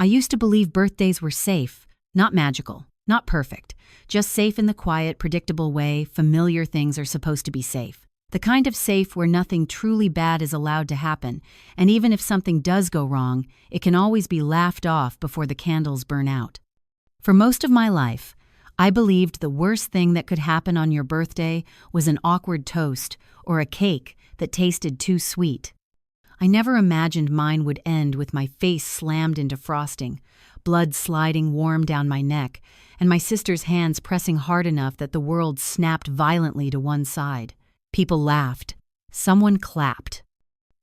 I used to believe birthdays were safe, not magical, not perfect, just safe in the quiet, predictable way familiar things are supposed to be safe. The kind of safe where nothing truly bad is allowed to happen, and even if something does go wrong, it can always be laughed off before the candles burn out. For most of my life, I believed the worst thing that could happen on your birthday was an awkward toast or a cake that tasted too sweet. I never imagined mine would end with my face slammed into frosting, blood sliding warm down my neck, and my sister's hands pressing hard enough that the world snapped violently to one side. People laughed. Someone clapped.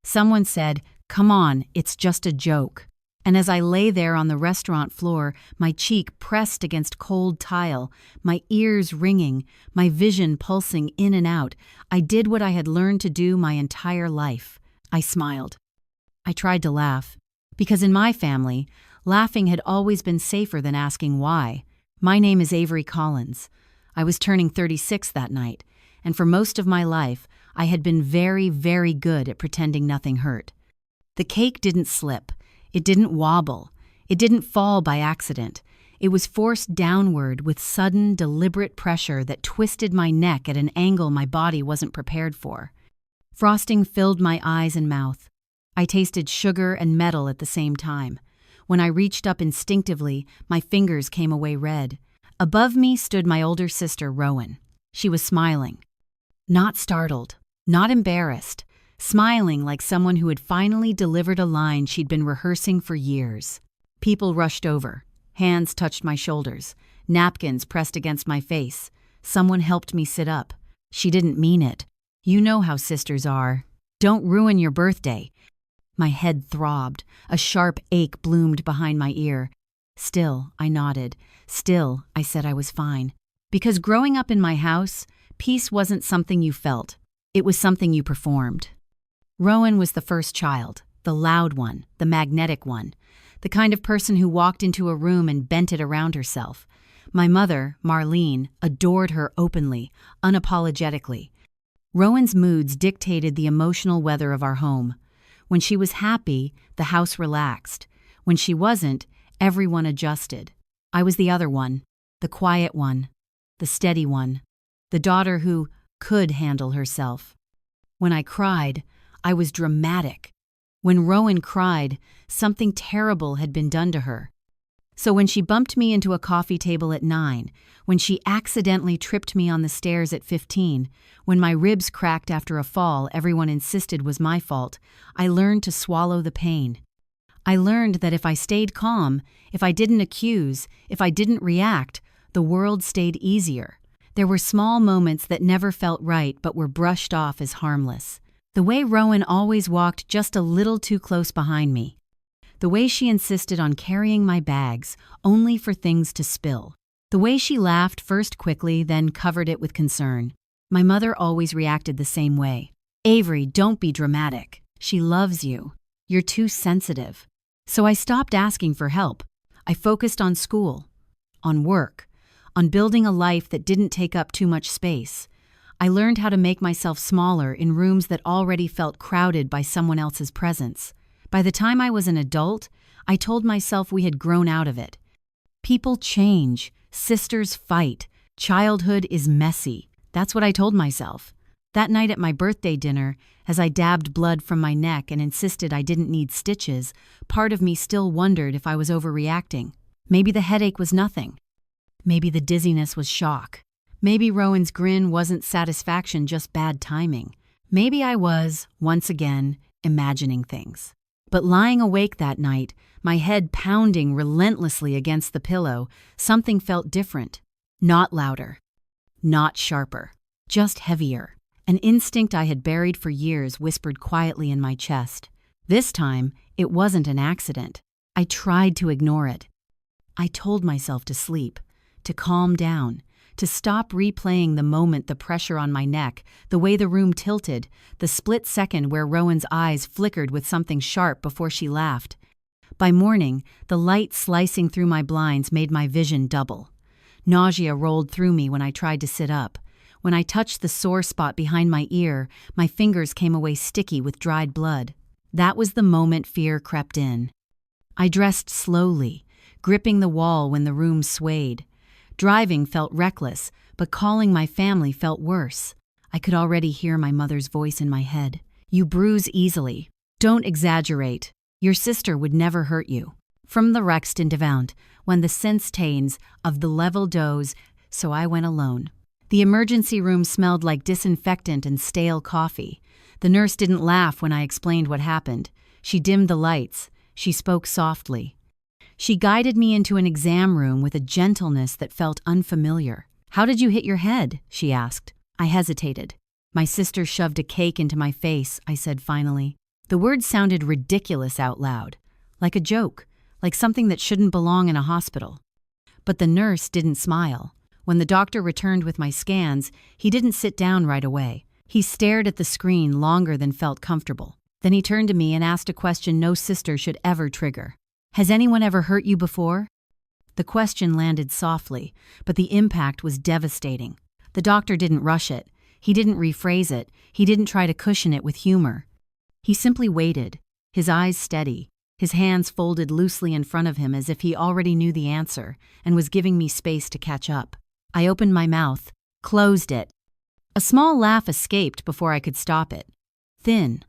Someone said, "Come on, it's just a joke." And as I lay there on the restaurant floor, my cheek pressed against cold tile, my ears ringing, my vision pulsing in and out, I did what I had learned to do my entire life. I smiled. I tried to laugh, because in my family, laughing had always been safer than asking why. My name is Avery Collins. I was turning 36 that night, and for most of my life, I had been very, very good at pretending nothing hurt. The cake didn't slip. It didn't wobble. It didn't fall by accident. It was forced downward with sudden, deliberate pressure that twisted my neck at an angle my body wasn't prepared for. Frosting filled my eyes and mouth. I tasted sugar and metal at the same time. When I reached up instinctively, my fingers came away red. Above me stood my older sister, Rowan. She was smiling. Not startled, not embarrassed, smiling like someone who had finally delivered a line she'd been rehearsing for years. People rushed over. Hands touched my shoulders. Napkins pressed against my face. Someone helped me sit up. She didn't mean it. You know how sisters are. Don't ruin your birthday. My head throbbed. A sharp ache bloomed behind my ear. Still, I nodded. Still, I said I was fine. Because growing up in my house, peace wasn't something you felt. It was something you performed. Rowan was the first child, the loud one, the magnetic one, the kind of person who walked into a room and bent it around herself. My mother, Marlene, adored her openly, unapologetically. Rowan's moods dictated the emotional weather of our home. When she was happy, the house relaxed. When she wasn't, everyone adjusted. I was the other one, the quiet one, the steady one, the daughter who could handle herself. When I cried, I was dramatic. When Rowan cried, something terrible had been done to her. So when she bumped me into a coffee table at 9, when she accidentally tripped me on the stairs at 15, when my ribs cracked after a fall everyone insisted was my fault, I learned to swallow the pain. I learned that if I stayed calm, if I didn't accuse, if I didn't react, the world stayed easier. There were small moments that never felt right but were brushed off as harmless. The way Rowan always walked just a little too close behind me. The way she insisted on carrying my bags, only for things to spill. The way she laughed first quickly, then covered it with concern. My mother always reacted the same way. "Avery, don't be dramatic. She loves you. You're too sensitive." So I stopped asking for help. I focused on school, on work, on building a life that didn't take up too much space. I learned how to make myself smaller in rooms that already felt crowded by someone else's presence. By the time I was an adult, I told myself we had grown out of it. People change, sisters fight, childhood is messy. That's what I told myself. That night at my birthday dinner, as I dabbed blood from my neck and insisted I didn't need stitches, part of me still wondered if I was overreacting. Maybe the headache was nothing. Maybe the dizziness was shock. Maybe Rowan's grin wasn't satisfaction, just bad timing. Maybe I was, once again, imagining things. But lying awake that night, my head pounding relentlessly against the pillow, something felt different. Not louder. Not sharper. Just heavier. An instinct I had buried for years whispered quietly in my chest. This time, it wasn't an accident. I tried to ignore it. I told myself to sleep, to calm down, to stop replaying the moment, the pressure on my neck, the way the room tilted, the split second where Rowan's eyes flickered with something sharp before she laughed. By morning, the light slicing through my blinds made my vision double. Nausea rolled through me when I tried to sit up. When I touched the sore spot behind my ear, my fingers came away sticky with dried blood. That was the moment fear crept in. I dressed slowly, gripping the wall when the room swayed. Driving felt reckless, but calling my family felt worse. I could already hear my mother's voice in my head. You bruise easily. Don't exaggerate. Your sister would never hurt you. From the Rexton when the sense tains of the level dose, so I went alone. The emergency room smelled like disinfectant and stale coffee. The nurse didn't laugh when I explained what happened. She dimmed the lights. She spoke softly. She guided me into an exam room with a gentleness that felt unfamiliar. How did you hit your head? She asked. I hesitated. My sister shoved a cake into my face, I said finally. The words sounded ridiculous out loud, like a joke, like something that shouldn't belong in a hospital. But the nurse didn't smile. When the doctor returned with my scans, he didn't sit down right away. He stared at the screen longer than felt comfortable. Then he turned to me and asked a question no sister should ever trigger. Has anyone ever hurt you before? The question landed softly, but the impact was devastating. The doctor didn't rush it. He didn't rephrase it. He didn't try to cushion it with humor. He simply waited, his eyes steady, his hands folded loosely in front of him as if he already knew the answer and was giving me space to catch up. I opened my mouth, closed it. A small laugh escaped before I could stop it. Thin,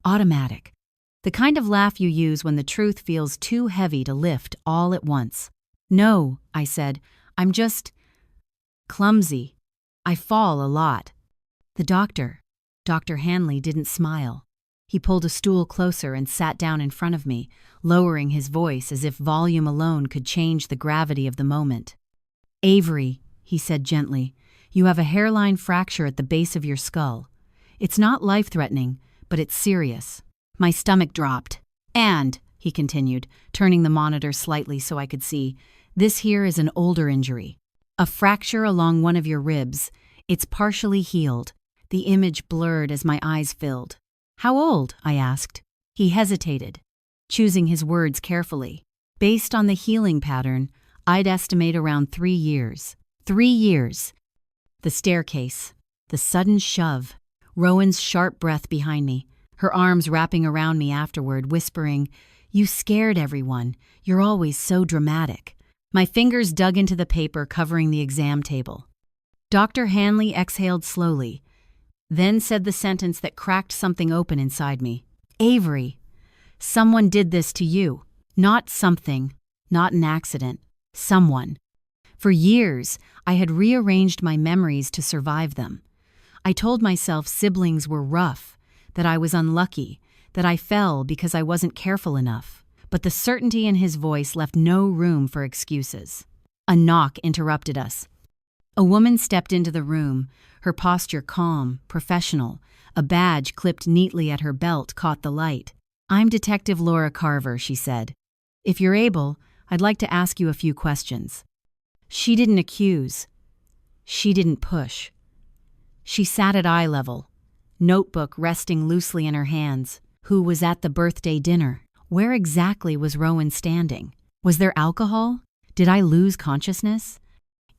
automatic. The kind of laugh you use when the truth feels too heavy to lift all at once. No, I said, I'm just clumsy. I fall a lot. The doctor, Dr. Hanley, didn't smile. He pulled a stool closer and sat down in front of me, lowering his voice as if volume alone could change the gravity of the moment. Avery, he said gently, you have a hairline fracture at the base of your skull. It's not life-threatening, but it's serious. My stomach dropped. And, he continued, turning the monitor slightly so I could see, this here is an older injury. A fracture along one of your ribs. It's partially healed. The image blurred as my eyes filled. How old? I asked. He hesitated, choosing his words carefully. Based on the healing pattern, I'd estimate around 3 years. 3 years. The staircase. The sudden shove. Rowan's sharp breath behind me, her arms wrapping around me afterward, whispering, You scared everyone. You're always so dramatic. My fingers dug into the paper covering the exam table. Dr. Hanley exhaled slowly, then said the sentence that cracked something open inside me. Avery, someone did this to you. Not something, not an accident. Someone. For years, I had rearranged my memories to survive them. I told myself siblings were rough, that I was unlucky, that I fell because I wasn't careful enough. But the certainty in his voice left no room for excuses. A knock interrupted us. A woman stepped into the room, her posture calm, professional. A badge clipped neatly at her belt caught the light. I'm Detective Laura Carver, she said. If you're able, I'd like to ask you a few questions. She didn't accuse. She didn't push. She sat at eye level, notebook resting loosely in her hands. Who was at the birthday dinner? Where exactly was Rowan standing? Was there alcohol? Did I lose consciousness?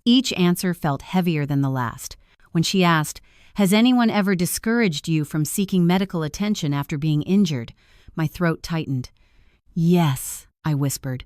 Each answer felt heavier than the last. When she asked, Has anyone ever discouraged you from seeking medical attention after being injured? My throat tightened. Yes, I whispered.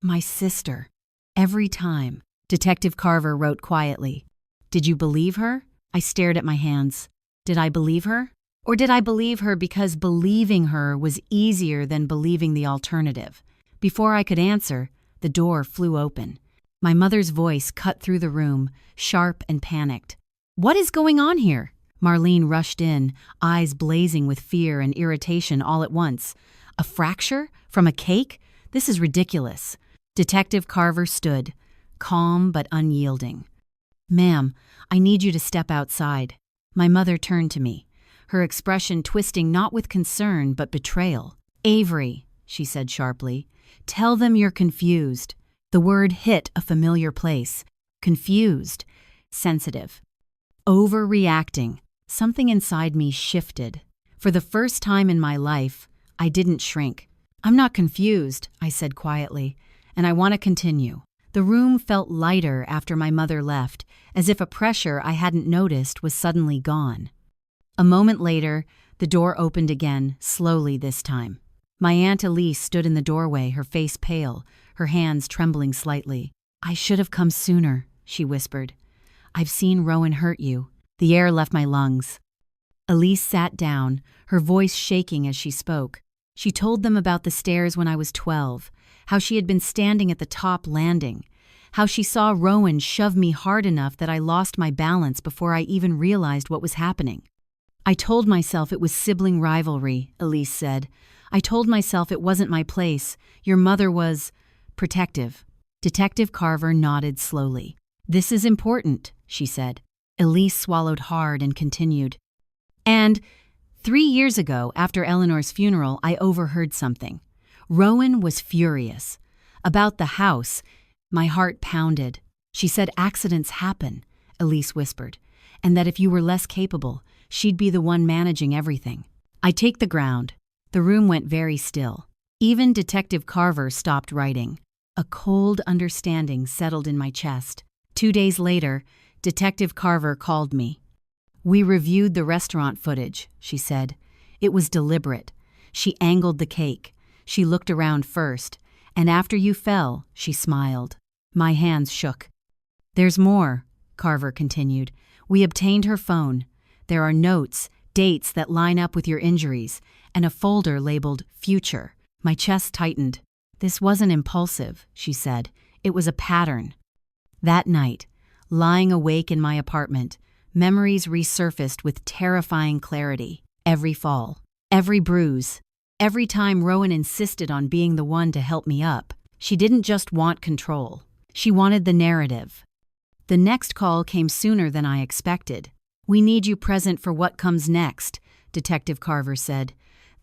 My sister. Every time. Detective Carver wrote quietly. Did you believe her? I stared at my hands. Did I believe her? Or did I believe her because believing her was easier than believing the alternative? Before I could answer, the door flew open. My mother's voice cut through the room, sharp and panicked. What is going on here? Marlene rushed in, eyes blazing with fear and irritation all at once. A fracture? From a cake? This is ridiculous. Detective Carver stood, calm but unyielding. Ma'am, I need you to step outside. My mother turned to me, her expression twisting not with concern but betrayal. Avery, she said sharply, tell them you're confused. The word hit a familiar place. Confused, sensitive. Overreacting. Something inside me shifted. For the first time in my life, I didn't shrink. I'm not confused, I said quietly, and I want to continue. The room felt lighter after my mother left, as if a pressure I hadn't noticed was suddenly gone. A moment later, the door opened again, slowly this time. My Aunt Elise stood in the doorway, her face pale, her hands trembling slightly. "I should have come sooner," she whispered. "I've seen Rowan hurt you." The air left my lungs. Elise sat down, her voice shaking as she spoke. She told them about the stairs when I was 12, how she had been standing at the top landing, how she saw Rowan shove me hard enough that I lost my balance before I even realized what was happening. "I told myself it was sibling rivalry," Elise said. "I told myself it wasn't my place. Your mother was protective." Detective Carver nodded slowly. "This is important," she said. Elise swallowed hard and continued. "And 3 years ago, after Eleanor's funeral, I overheard something. Rowan was furious. About the house." My heart pounded. "She said accidents happen," Elise whispered, "and that if you were less capable, she'd be the one managing everything." I take the ground. The room went very still. Even Detective Carver stopped writing. A cold understanding settled in my chest. 2 days later, Detective Carver called me. "We reviewed the restaurant footage," she said. "It was deliberate. She angled the cake. She looked around first, and after you fell, she smiled." My hands shook. "There's more," Carver continued. "We obtained her phone. There are notes, dates that line up with your injuries, and a folder labeled Future." My chest tightened. "This wasn't impulsive," she said. "It was a pattern." That night, lying awake in my apartment, memories resurfaced with terrifying clarity. Every fall, every bruise, every time Rowan insisted on being the one to help me up. She didn't just want control. She wanted the narrative. The next call came sooner than I expected. "We need you present for what comes next," Detective Carver said.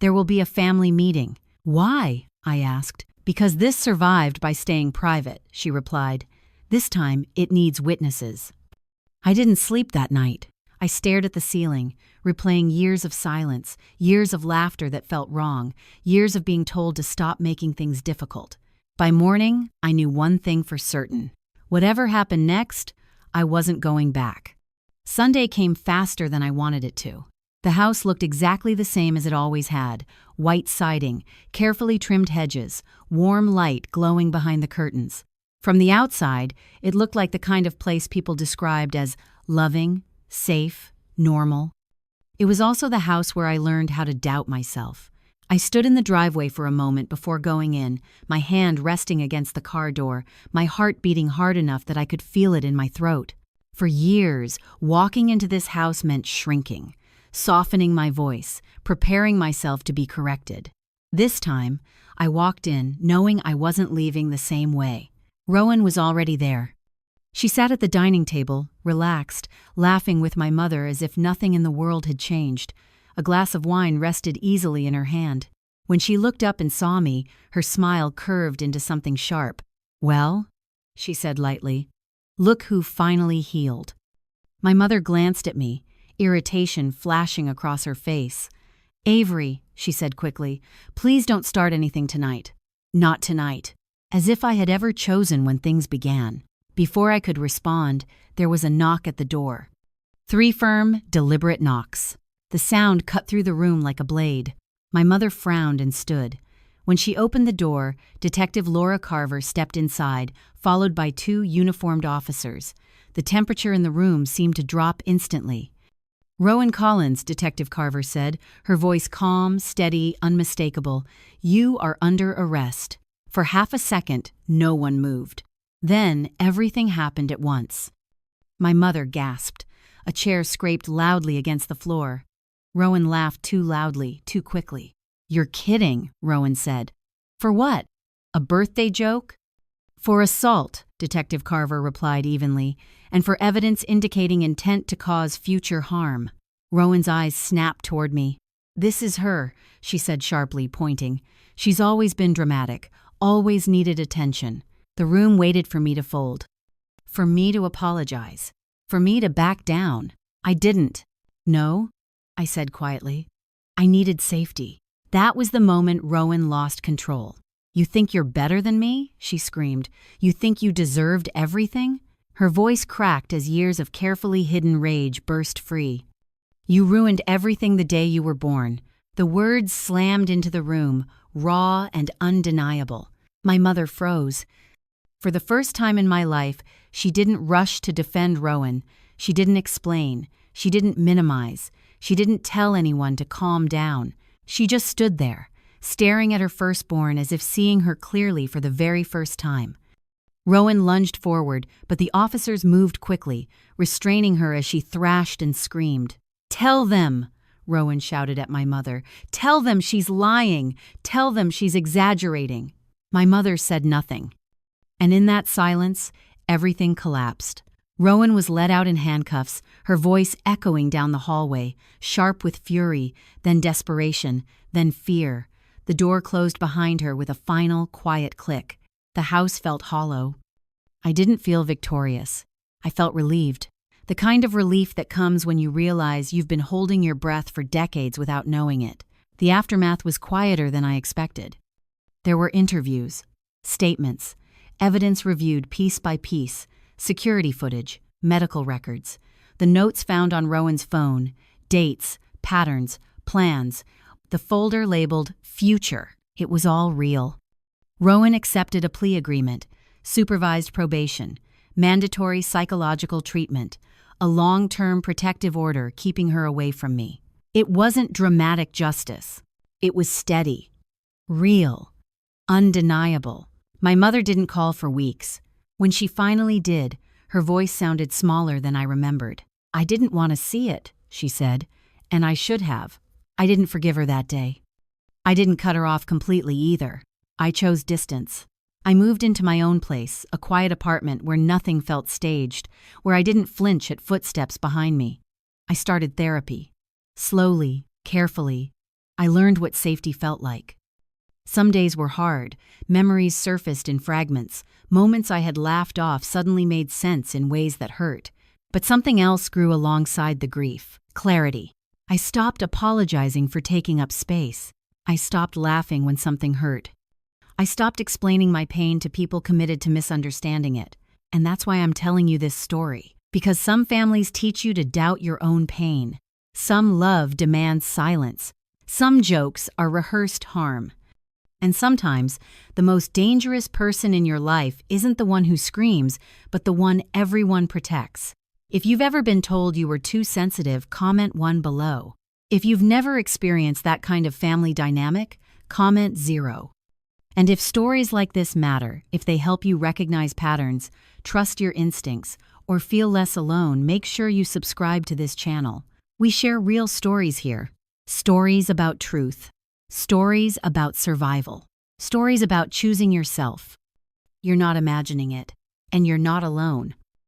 "There will be a family meeting." "Why?" I asked. "Because this survived by staying private," she replied. "This time, it needs witnesses." I didn't sleep that night. I stared at the ceiling, replaying years of silence, years of laughter that felt wrong, years of being told to stop making things difficult. By morning, I knew one thing for certain. Whatever happened next, I wasn't going back. Sunday came faster than I wanted it to. The house looked exactly the same as it always had: white siding, carefully trimmed hedges, warm light glowing behind the curtains. From the outside, it looked like the kind of place people described as loving, safe, normal. It was also the house where I learned how to doubt myself. I stood in the driveway for a moment before going in, my hand resting against the car door, my heart beating hard enough that I could feel it in my throat. For years, walking into this house meant shrinking, softening my voice, preparing myself to be corrected. This time, I walked in, knowing I wasn't leaving the same way. Rowan was already there. She sat at the dining table, relaxed, laughing with my mother as if nothing in the world had changed. A glass of wine rested easily in her hand. When she looked up and saw me, her smile curved into something sharp. "Well," she said lightly, "look who finally healed." My mother glanced at me, irritation flashing across her face. "Avery," she said quickly, "please don't start anything tonight." "Not tonight." As if I had ever chosen when things began. Before I could respond, there was a knock at the door. 3 firm, deliberate knocks. The sound cut through the room like a blade. My mother frowned and stood. When she opened the door, Detective Laura Carver stepped inside, followed by 2 uniformed officers. The temperature in the room seemed to drop instantly. "Rowan Collins," Detective Carver said, her voice calm, steady, unmistakable. "You are under arrest." For half a second, no one moved. Then, everything happened at once. My mother gasped. A chair scraped loudly against the floor. Rowan laughed too loudly, too quickly. "You're kidding," Rowan said. "For what? A birthday joke?" "For assault," Detective Carver replied evenly, "and for evidence indicating intent to cause future harm." Rowan's eyes snapped toward me. "This is her," she said sharply, pointing. "She's always been dramatic, always needed attention." The room waited for me to fold. For me to apologize. For me to back down. I didn't. "No," I said quietly. "I needed safety." That was the moment Rowan lost control. "You think you're better than me?" she screamed. "You think you deserved everything?" Her voice cracked as years of carefully hidden rage burst free. "You ruined everything the day you were born." The words slammed into the room, raw and undeniable. My mother froze. For the first time in my life, she didn't rush to defend Rowan. She didn't explain. She didn't minimize. She didn't tell anyone to calm down. She just stood there, staring at her firstborn as if seeing her clearly for the very first time. Rowan lunged forward, but the officers moved quickly, restraining her as she thrashed and screamed. "Tell them!" Rowan shouted at my mother. "Tell them she's lying! Tell them she's exaggerating!" My mother said nothing. And in that silence, everything collapsed. Rowan was led out in handcuffs, her voice echoing down the hallway, sharp with fury, then desperation, then fear. The door closed behind her with a final, quiet click. The house felt hollow. I didn't feel victorious. I felt relieved. The kind of relief that comes when you realize you've been holding your breath for decades without knowing it. The aftermath was quieter than I expected. There were interviews, statements, evidence reviewed piece by piece, security footage, medical records, the notes found on Rowan's phone, dates, patterns, plans, the folder labeled Future. It was all real. Rowan accepted a plea agreement, supervised probation, mandatory psychological treatment, a long-term protective order keeping her away from me. It wasn't dramatic justice. It was steady, real, undeniable. My mother didn't call for weeks. When she finally did, her voice sounded smaller than I remembered. "I didn't want to see it," she said, "and I should have." I didn't forgive her that day. I didn't cut her off completely either. I chose distance. I moved into my own place, a quiet apartment where nothing felt staged, where I didn't flinch at footsteps behind me. I started therapy. Slowly, carefully, I learned what safety felt like. Some days were hard, memories surfaced in fragments, moments I had laughed off suddenly made sense in ways that hurt. But something else grew alongside the grief: clarity. I stopped apologizing for taking up space. I stopped laughing when something hurt. I stopped explaining my pain to people committed to misunderstanding it. And that's why I'm telling you this story. Because some families teach you to doubt your own pain. Some love demands silence. Some jokes are rehearsed harm. And sometimes, the most dangerous person in your life isn't the one who screams, but the one everyone protects. If you've ever been told you were too sensitive, comment 1 below. If you've never experienced that kind of family dynamic, comment 0. And if stories like this matter, if they help you recognize patterns, trust your instincts, or feel less alone, make sure you subscribe to this channel. We share real stories here. Stories about truth. Stories about survival. Stories about choosing yourself. You're not imagining it, and you're not alone.